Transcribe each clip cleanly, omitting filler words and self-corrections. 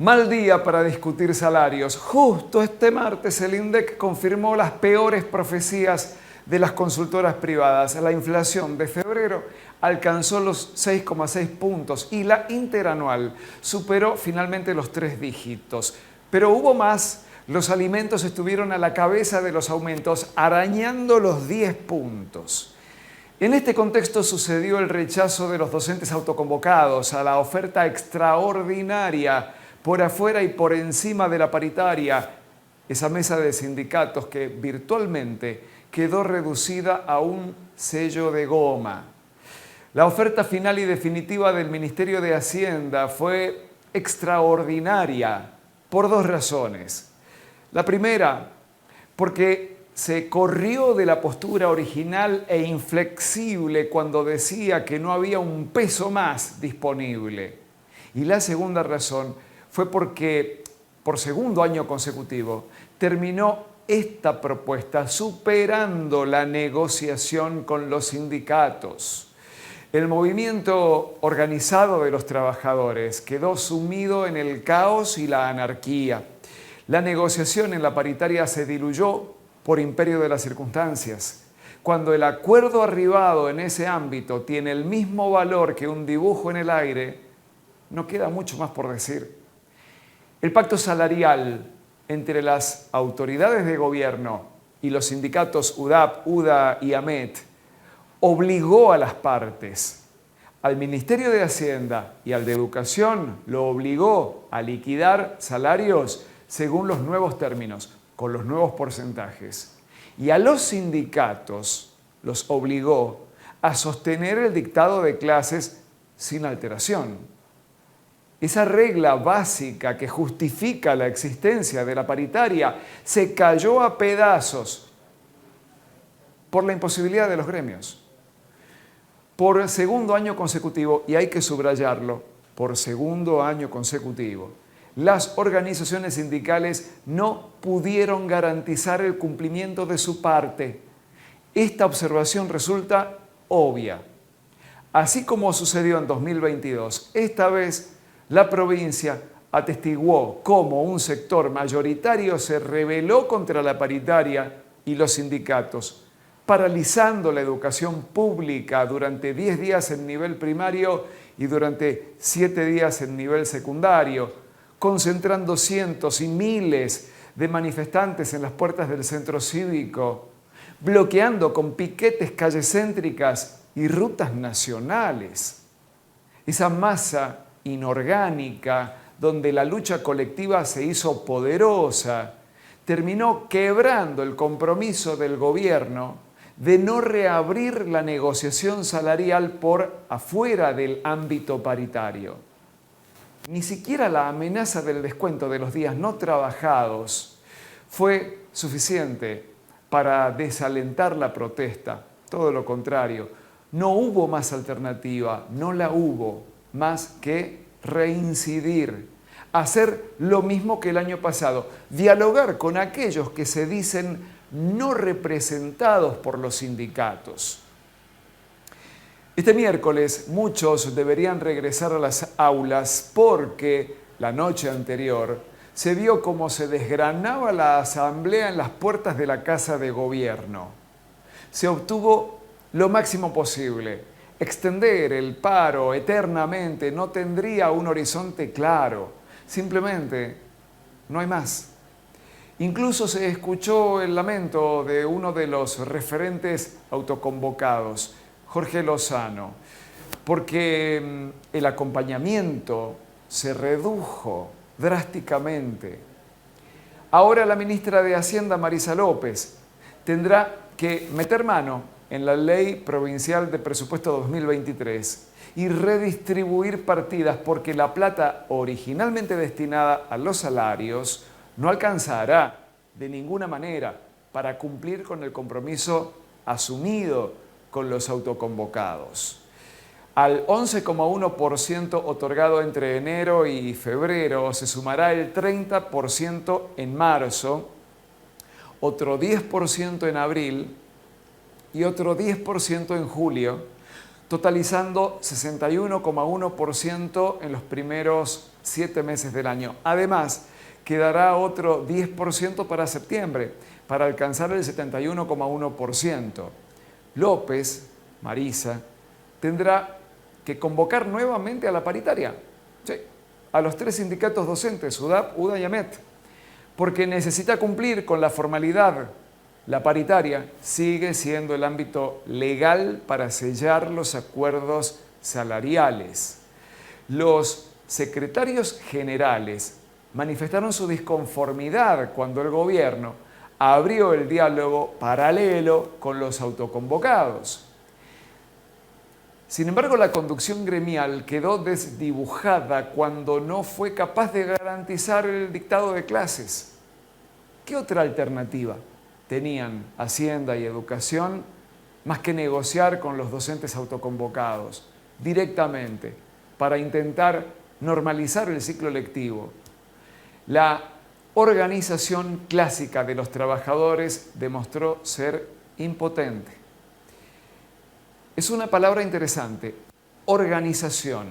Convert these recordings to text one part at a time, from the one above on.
Mal día para discutir salarios. Justo este martes el INDEC confirmó las peores profecías de las consultoras privadas. La inflación de febrero alcanzó los 6,6 puntos y la interanual superó finalmente los 3 dígitos. Pero hubo más. Los alimentos estuvieron a la cabeza de los aumentos, arañando los 10 puntos. En este contexto sucedió el rechazo de los docentes autoconvocados a la oferta extraordinaria por afuera y por encima de la paritaria, esa mesa de sindicatos que virtualmente quedó reducida a un sello de goma. La oferta final y definitiva del Ministerio de Hacienda fue extraordinaria por 2 razones. La primera, porque se corrió de la postura original e inflexible cuando decía que no había un peso más disponible. Y la segunda razón fue porque, por segundo año consecutivo, terminó esta propuesta superando la negociación con los sindicatos. El movimiento organizado de los trabajadores quedó sumido en el caos y la anarquía. La negociación en la paritaria se diluyó por imperio de las circunstancias. Cuando el acuerdo arribado en ese ámbito tiene el mismo valor que un dibujo en el aire, no queda mucho más por decir. El pacto salarial entre las autoridades de gobierno y los sindicatos UDAP, UDA y AMET obligó a las partes. Al Ministerio de Hacienda y al de Educación lo obligó a liquidar salarios según los nuevos términos, con los nuevos porcentajes. Y a los sindicatos los obligó a sostener el dictado de clases sin alteración. Esa regla básica que justifica la existencia de la paritaria se cayó a pedazos por la imposibilidad de los gremios. Por segundo año consecutivo, y hay que subrayarlo, por segundo año consecutivo, las organizaciones sindicales no pudieron garantizar el cumplimiento de su parte. Esta observación resulta obvia. Así como sucedió en 2022, esta vez la provincia atestiguó cómo un sector mayoritario se rebeló contra la paritaria y los sindicatos, paralizando la educación pública durante 10 días en nivel primario y durante 7 días en nivel secundario, concentrando cientos y miles de manifestantes en las puertas del centro cívico, bloqueando con piquetes calles céntricas y rutas nacionales. Esa masa inorgánica donde la lucha colectiva se hizo poderosa, terminó quebrando el compromiso del gobierno de no reabrir la negociación salarial por afuera del ámbito paritario. Ni siquiera la amenaza del descuento de los días no trabajados fue suficiente para desalentar la protesta. Todo lo contrario, no hubo más alternativa, no la hubo más que reincidir, hacer lo mismo que el año pasado, dialogar con aquellos que se dicen no representados por los sindicatos. Este miércoles muchos deberían regresar a las aulas porque la noche anterior se vio cómo se desgranaba la asamblea en las puertas de la Casa de Gobierno. Se obtuvo lo máximo posible. Extender el paro eternamente no tendría un horizonte claro. Simplemente no hay más. Incluso se escuchó el lamento de uno de los referentes autoconvocados, Jorge Lozano, porque el acompañamiento se redujo drásticamente. Ahora la ministra de Hacienda, Marisa López, tendrá que meter mano en la Ley Provincial de Presupuesto 2023 y redistribuir partidas porque la plata originalmente destinada a los salarios no alcanzará de ninguna manera para cumplir con el compromiso asumido con los autoconvocados. Al 11,1% otorgado entre enero y febrero se sumará el 30% en marzo, otro 10% en abril y otro 10% en julio, totalizando 61,1% en los primeros 7 meses del año. Además, quedará otro 10% para septiembre, para alcanzar el 71,1%. López, Marisa, tendrá que convocar nuevamente a la paritaria, sí, a los 3 sindicatos docentes, UDAP, UDA y AMET, porque necesita cumplir con la formalidad. La paritaria sigue siendo el ámbito legal para sellar los acuerdos salariales. Los secretarios generales manifestaron su disconformidad cuando el gobierno abrió el diálogo paralelo con los autoconvocados. Sin embargo, la conducción gremial quedó desdibujada cuando no fue capaz de garantizar el dictado de clases. ¿Qué otra alternativa tenían Hacienda y Educación más que negociar con los docentes autoconvocados directamente para intentar normalizar el ciclo lectivo? La organización clásica de los trabajadores demostró ser impotente. Es una palabra interesante, organización.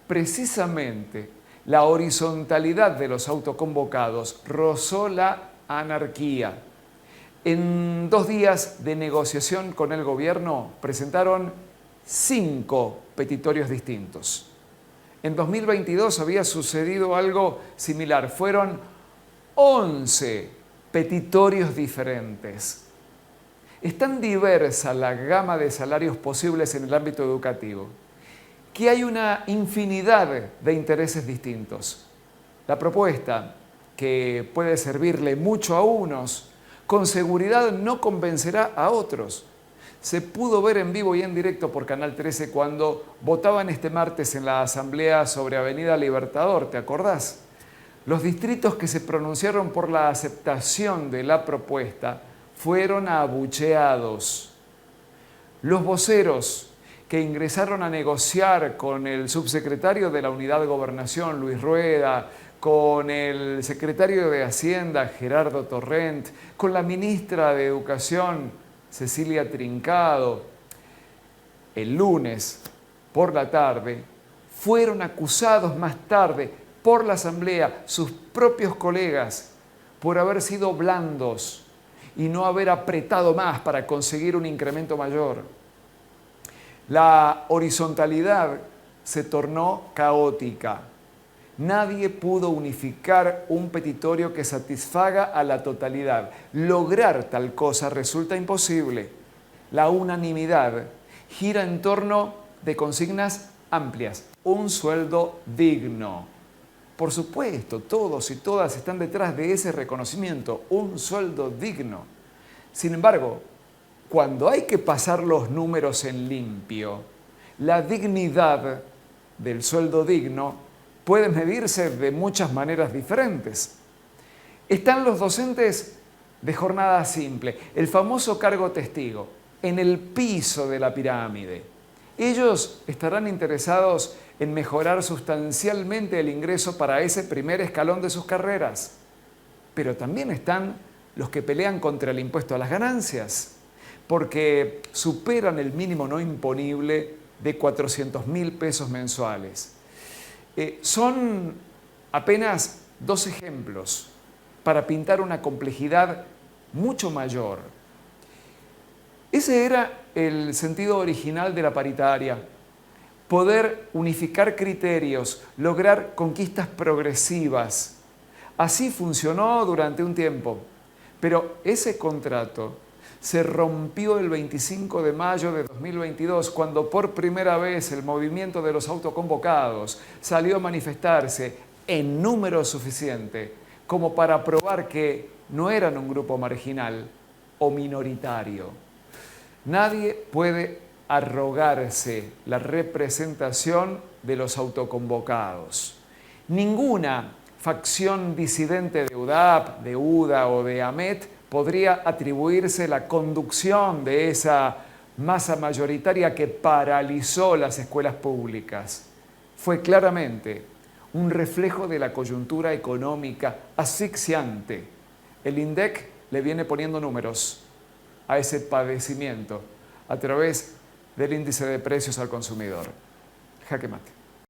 Precisamente la horizontalidad de los autoconvocados rozó la anarquía. En 2 días de negociación con el gobierno presentaron 5 petitorios distintos. En 2022 había sucedido algo similar. Fueron 11 petitorios diferentes. Es tan diversa la gama de salarios posibles en el ámbito educativo que hay una infinidad de intereses distintos. La propuesta, que puede servirle mucho a unos, con seguridad no convencerá a otros. Se pudo ver en vivo y en directo por Canal 13 cuando votaban este martes en la Asamblea sobre Avenida Libertador, ¿te acordás? Los distritos que se pronunciaron por la aceptación de la propuesta fueron abucheados. Los voceros que ingresaron a negociar con el subsecretario de la Unidad de Gobernación, Luis Rueda, con el secretario de Hacienda, Gerardo Torrent, con la ministra de Educación, Cecilia Trincado, el lunes por la tarde, fueron acusados más tarde por la Asamblea, sus propios colegas, por haber sido blandos y no haber apretado más para conseguir un incremento mayor. La horizontalidad se tornó caótica. Nadie pudo unificar un petitorio que satisfaga a la totalidad. Lograr tal cosa resulta imposible. La unanimidad gira en torno de consignas amplias. Un sueldo digno. Por supuesto, todos y todas están detrás de ese reconocimiento, un sueldo digno. Sin embargo, cuando hay que pasar los números en limpio, la dignidad del sueldo digno puede medirse de muchas maneras diferentes. Están los docentes de jornada simple, el famoso cargo testigo, en el piso de la pirámide. Ellos estarán interesados en mejorar sustancialmente el ingreso para ese primer escalón de sus carreras. Pero también están los que pelean contra el impuesto a las ganancias, porque superan el mínimo no imponible de 400.000 pesos mensuales. Son apenas 2 ejemplos para pintar una complejidad mucho mayor. Ese era el sentido original de la paritaria. Poder unificar criterios, lograr conquistas progresivas. Así funcionó durante un tiempo, pero ese contrato se rompió el 25 de mayo de 2022, cuando por primera vez el movimiento de los autoconvocados salió a manifestarse en número suficiente como para probar que no eran un grupo marginal o minoritario. Nadie puede arrogarse la representación de los autoconvocados. Ninguna facción disidente de UDAP, de UDA o de AMET podría atribuirse la conducción de esa masa mayoritaria que paralizó las escuelas públicas. Fue claramente un reflejo de la coyuntura económica asfixiante. El INDEC le viene poniendo números a ese padecimiento a través del índice de precios al consumidor. Jaque mate.